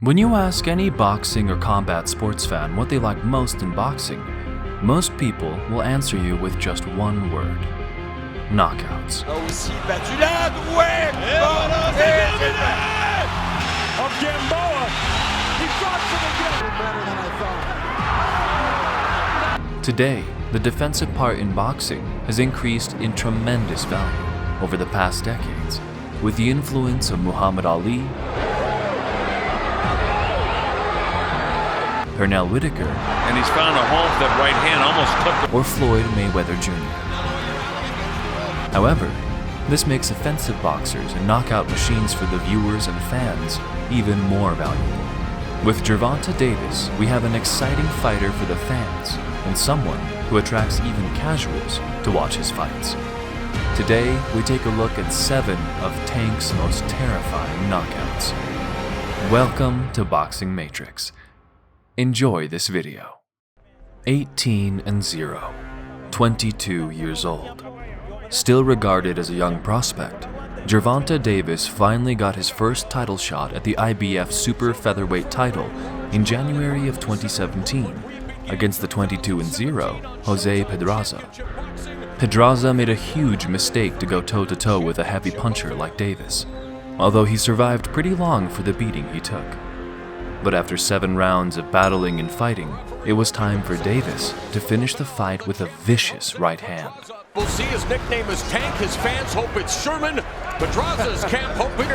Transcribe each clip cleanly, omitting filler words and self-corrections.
When you ask any boxing or combat sports fan what they like most in boxing, most people will answer you with just one word: knockouts. Aussi battu là, ouais! Of Gamboa, he drops it again. Better than I thought. Today, the defensive part in boxing has increased in tremendous value over the past decades, with the influence of Muhammad Ali, Pernell Whitaker, and he's found a hole that right hand almost clipped or Floyd Mayweather Jr. However, this makes offensive boxers and knockout machines for the viewers and fans even more valuable. With Gervonta Davis, we have an exciting fighter for the fans and someone who attracts even casuals to watch his fights. Today, we take a look at 7 of Tank's most terrifying knockouts. Welcome to Boxing Matrix. Enjoy this video. 18-0, 22 years old. Still regarded as a young prospect, Gervonta Davis finally got his first title shot at the IBF Super Featherweight title in January of 2017 against the 22-0 Jose Pedraza. Pedraza made a huge mistake to go toe-to-toe with a heavy puncher like Davis, although he survived pretty long for the beating he took. But after 7 rounds of battling and fighting, it was time for Davis to finish the fight with a vicious right hand. We'll see his nickname is Tank. His fans hope it's Sherman. Pedraza's camp hoping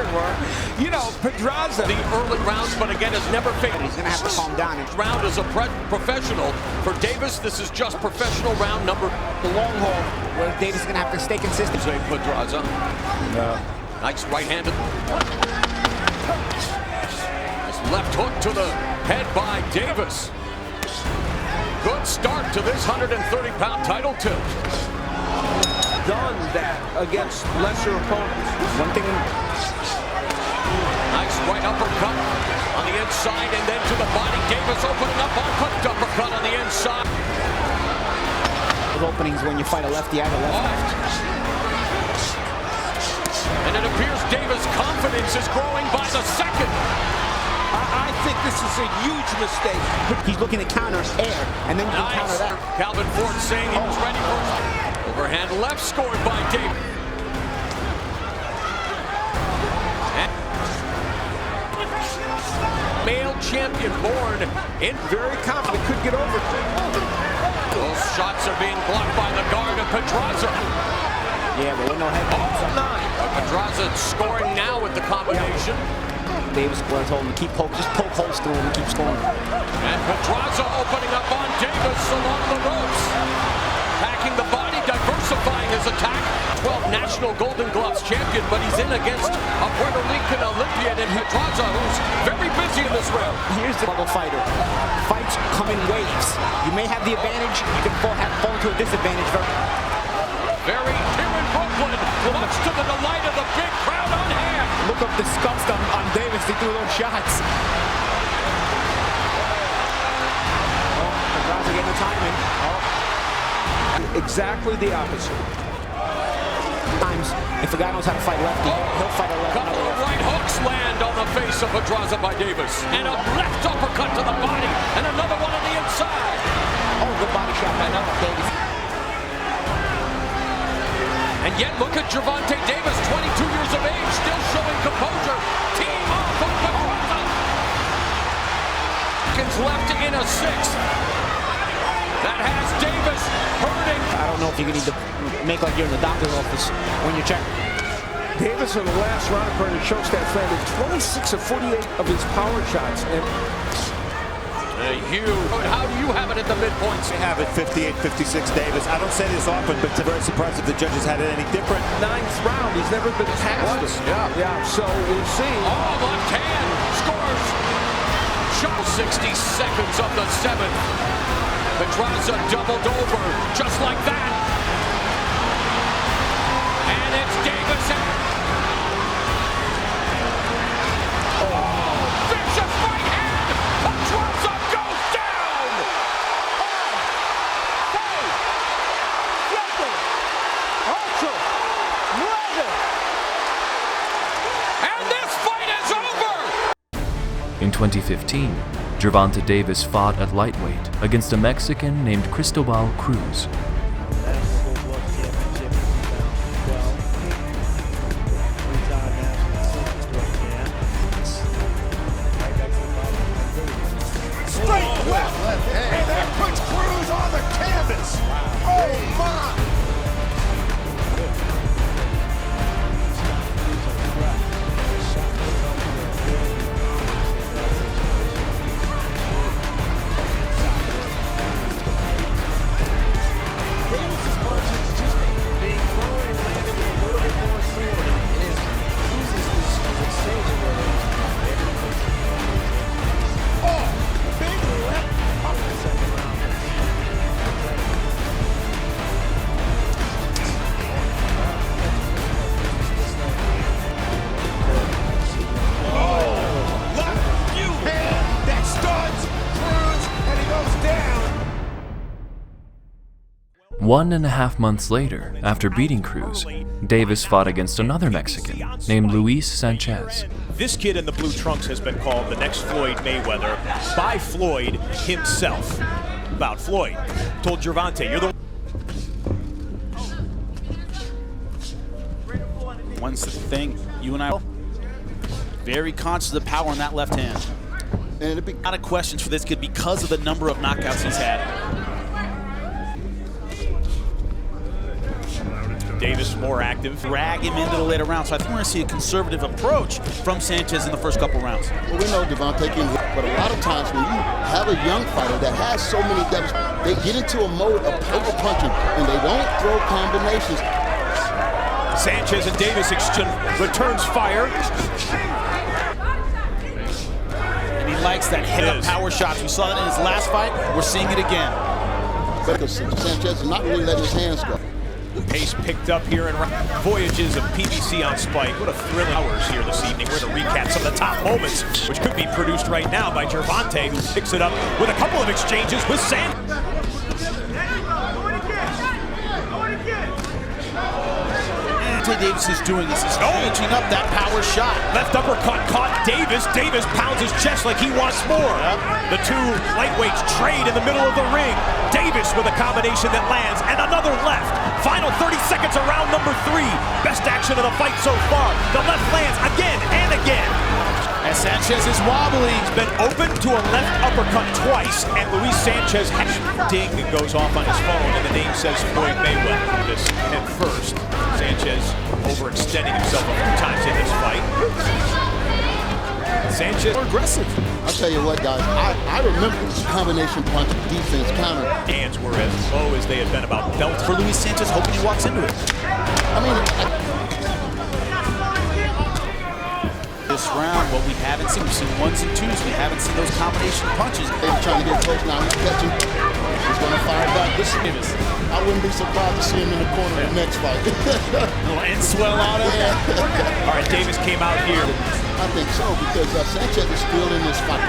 You know, Pedraza. The early rounds, but again, has never failed. He's gonna have to calm down. Round is a professional. For Davis, this is just professional round number. The long haul, where Davis is gonna have to stay consistent. Jose Pedraza. Nice right-handed. Left hook to the head by Davis. Good start to this 130-pound title tilt. Done that against lesser opponents. One thing. Nice right uppercut on the inside and then to the body. Davis opening up on hooked uppercut on the inside. The openings when you fight a lefty out of left. And it appears Davis' confidence is growing by the second. I think this is a huge mistake. He's looking to counter air, and then you can counter that. Calvin Ford saying he was ready for overhand left scored by Davis. Male champion born in Very confident, could get over. Those shots are being blocked by the guard of Pedraza. Yeah, but with no head. Pedraza scoring now with the combination. Davis was holding him, just poke holes through him and keep scoring. And Pedraza opening up on Davis along the ropes. Packing the body, diversifying his attack. 12 National Golden Gloves champion, but he's in against a Puerto Rican Olympian in Pedraza, who's very busy in this round. Here's the bubble fighter. Fights come in waves. You may have the advantage, you can fall into a disadvantage. Very here in Brooklyn, much to the delight of the big crowd on hand. Look up disgust on Davis. He threw those shots. Pedraza getting the timing. Exactly the opposite. Times, if a guy knows how to fight lefty, he'll fight a left. Couple of right hooks land on the face of Pedraza by Davis. And a left uppercut to the body. And another one on the inside. Oh, good body shot by Davis. And yet, look at Gervonta Davis, 22 years of age, still showing composure. Team off of Pedraza. Left in a 6th. That has Davis hurting. I don't know if you need to make like you're in the doctor's office when you check. Davis in the last round, according to Showstat, landed 26 of 48 of his power shots. And how do you have it at the midpoints? They have it 58-56 Davis. I don't say this often, but it's very surprised if the judges had it any different. 9th round, he's never been past it. Yeah, so we'll see. Oh, left hand scores. Shot 60 seconds of the 7th. Pedraza doubled over just like that. And it's Davis. Vicious right hand. Pedraza goes down. And this fight is over. In 2017, 2015, Gervonta Davis fought at lightweight against a Mexican named Cristobal Cruz. One and a half months later, after beating Cruz, Davis fought against another Mexican named Luis Sanchez. This kid in the blue trunks has been called the next Floyd Mayweather by Floyd himself. About Floyd, told Gervonta, "You're the..." One's the thing, you and I are very conscious of the power in that left hand. And it'd be a lot of questions for this kid because of the number of knockouts he's had. Davis more active. Drag him into the later rounds. So I think we're going to see a conservative approach from Sanchez in the first couple rounds. Well, we know Gervonta can hit, but a lot of times when you have a young fighter that has so many depths, they get into a mode of over punching and they don't throw combinations. Sanchez and Davis exchange, returns fire. And he likes that hit-up power shots. We saw that in his last fight. We're seeing it again. Because Sanchez is not really letting his hands go. Pace picked up here in Voyages of PBC on Spike. What a thrilling hours here this evening. We're going to recap some of the top moments, which could be produced right now by Gervonta, who picks it up with a couple of exchanges with Sanchez. Davis is doing this. He's changing up that power shot. Left uppercut caught Davis. Davis pounds his chest like he wants more. The two lightweights trade in the middle of the ring. Davis with a combination that lands, and another left. Final 30 seconds of round number 3. Best action of the fight so far. The left lands again and again. And Sanchez is wobbly. He's been open to a left uppercut twice, and Luis Sanchez ding goes off on his phone, and the name says Floyd Mayweather. This head first. Sanchez overextending himself a few times in this fight. Sanchez more aggressive. I'll tell you what, guys, I remember this combination punch defense counter. Hands were as low as they had been about belt. For Luis Sanchez, hoping he walks into it. I mean, this round, what we haven't seen, we've seen 1s and 2s. We haven't seen those combination punches. They're trying to get close now. He's catching. He's going to fire back. This Davis. I wouldn't be surprised to see him in the corner of the next fight. Little end swell out of it. All right, Davis came out here. I think so, because Sanchez is still in this fight.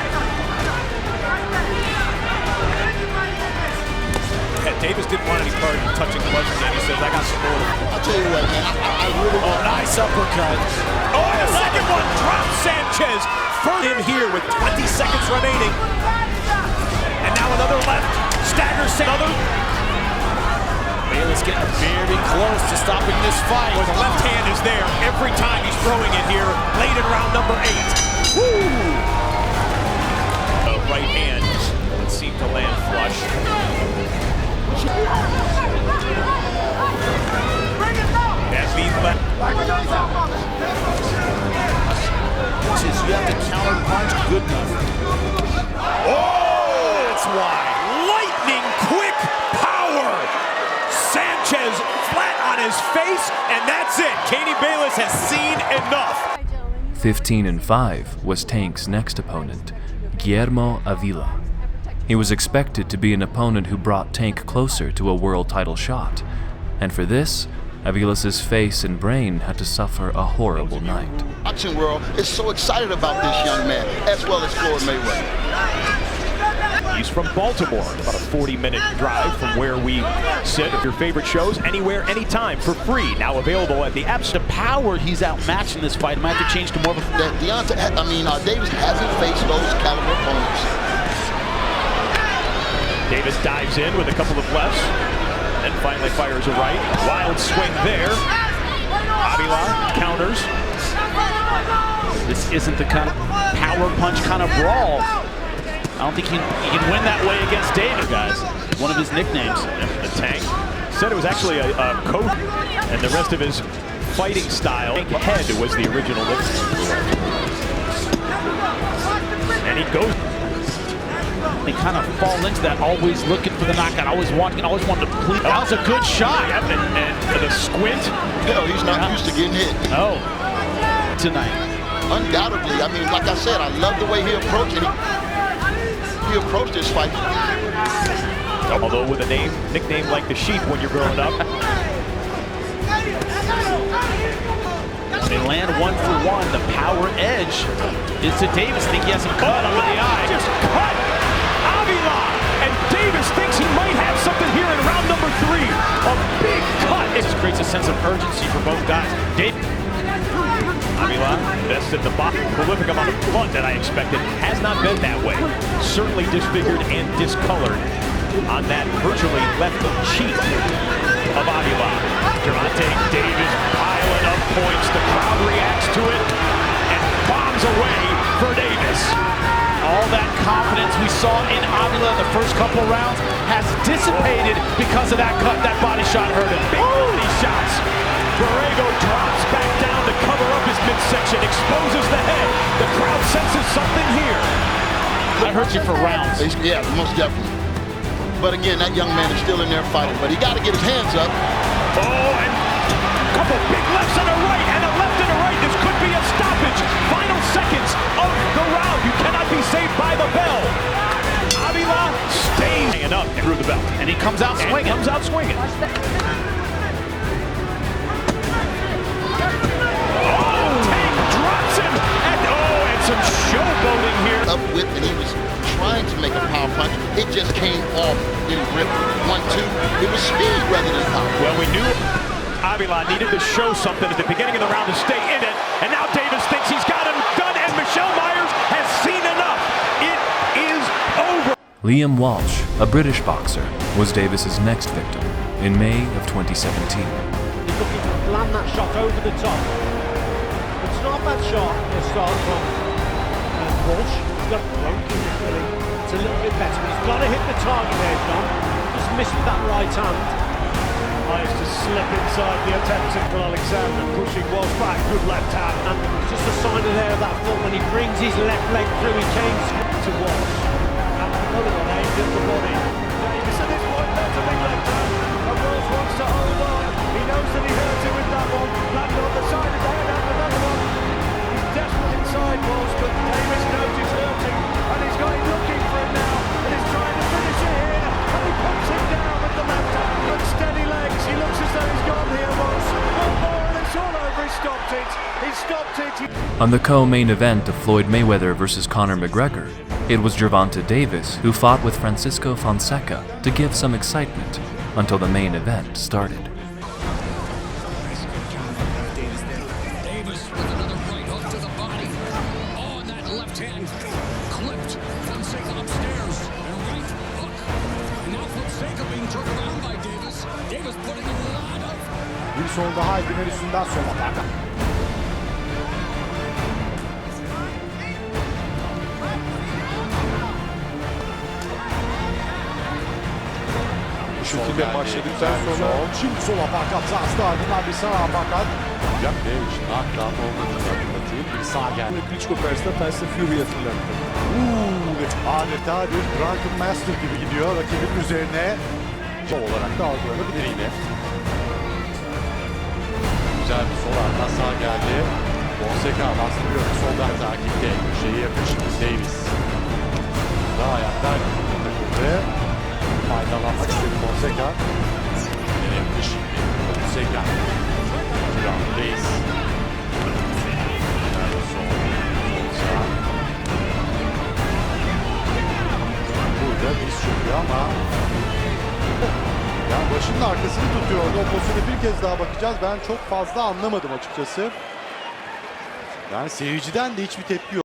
Yeah, Davis didn't want any part of touching gloves again. He says, I got some more. I'll tell you what, man, I really want... Nice uppercut. Oh, and a second one drops Sanchez. For him here with 20 seconds remaining. And now another left. Staggers another. Bayless getting very close to stopping this fight. Well, the left hand is there every time he's throwing it here, late in round number 8. Woo! The right hand that seemed to land flush. Avila. You have to counter punch good enough. Oh, that's why. Lightning quick power. Sanchez flat on his face, and that's it. Katie Bayless has seen enough. 15-5 was Tank's next opponent, Guillermo Avila. He was expected to be an opponent who brought Tank closer to a world title shot, and for this, Avilas' face and brain had to suffer a horrible night. The boxing world is so excited about this young man, as well as Floyd Mayweather. He's from Baltimore, about a 40-minute drive from where we sit. Your favorite shows, anywhere, anytime, for free. Now available at the apps. The power he's outmatched in this fight. Might have to change to more of a... Davis hasn't faced those caliber opponents. Davis dives in with a couple of lefts, and finally fires a right. Wild swing there. Avila counters. This isn't the kind of power punch kind of brawl. I don't think he can win that way against Davis, guys. One of his nicknames. The Tank said it was actually a coach, and the rest of his fighting style. Head was the original nickname. And he goes. They kind of fall into that, always looking for the knockout, always wanting to plead. That was a good shot. And the squint. Hell, he's not used to getting hit. Oh, tonight. Undoubtedly. I mean, like I said, I love the way he approached it. He approached this fight. Although with a nickname like the Sheep when you're growing up. They land 1 for 1. The power edge is to Davis. I think he has him caught under the eye. Just cut Avila, and Davis thinks he might have something here in round number 3. A big cut. It just creates a sense of urgency for both guys. Avila, best in the box, prolific amount of blood that I expected. Has not been that way. Certainly disfigured and discolored on that virtually left cheek of Avila. Gervonta Davis piling up points. The crowd reacts to it and bombs away for Davis. All that confidence we saw in Avila in the first couple rounds has dissipated because of that cut. That body shot hurt him. Big body shots. Borrego drops back down to cover up his midsection, exposes the head. The crowd senses something here. That hurts you for rounds. Yeah, most definitely. But again, that young man is still in there fighting, but he got to get his hands up. Oh, and a couple big lefts and a right, and a left and a right. This could be a stoppage. Final seconds of the round. You cannot be saved by the bell. Avila stays hanging up through the bell. And he comes out swinging. Tank drops him, and some showboating here. Up with, and he was trying to make a power punch. It just came off in grip. 1-2. It was speed rather than power. Well, we knew Avila needed to show something at the beginning of the round to stay in it, and now Davis thinks he's got him done, and Michelle Myers has seen enough. It is over. Liam Walsh, a British boxer, was Davis's next victim in May of 2017. He's looking to land that shot over the top. It's not a bad shot. He'll start from Walsh. He's got broken really. It's a little bit better, but he's got to hit the target there, John. Just missed with that right hand. Managed to slip inside the attempt of Alexander, pushing Walsh back, good left hand. And just a sign of there of that foot when he brings his left leg through, he came to Walsh. And another one aimed at the body. Davis at this point, that's a big left hand. And Walsh wants to hold on. He knows that he hurt him with that one. Landed on the side of the head and another one. He's desperate inside Walsh, but Davis knows he's hurting. And he's got him looking for him now. And he's trying to finish it here. And he puts him down with the left hand. But steady legs. He looks as though he's gone here, Walsh. One more and it's all over. He stopped it. He stopped it. On the co-main event of Floyd Mayweather vs. Conor McGregor, it was Gervonta Davis who fought with Francisco Fonseca to give some excitement until the main event started. Davis with another right hook to the body. Oh, and that left hand clipped Fonseca upstairs. And right hook. And now Fonseca being turned around by Davis. Davis putting a lot of... Bir sol daha Aydın'ın üstünden sol atak. Bu şekilde başladıktan sonra Şimdi sol apakat Zars'ta ardından bir sağ apakat. Jack Davis knockdown olduğunu hatırlatayım. Bir sağ geldi. Klitschko karşısında Tyson Fury'yi hatırlattı. Adeta bir Drunken Master gibi gidiyor rakibinin üzerine. Olarak da algılanabilir yine. Güzel bir sol arka sağ geldi. Fonseca bastırıyor. Soldan takipte. Köşeyi yapıştı Davis. Daha ayaklar takıldı. Faydalanmak istedi Fonseca. Denetti şimdi Fonseca. Round'dayız. Burada Ayağının arkasını tutuyordu. O pozisyona bir kez daha bakacağız. Ben çok fazla anlamadım açıkçası. Yani seyirciden de hiçbir tepki yok.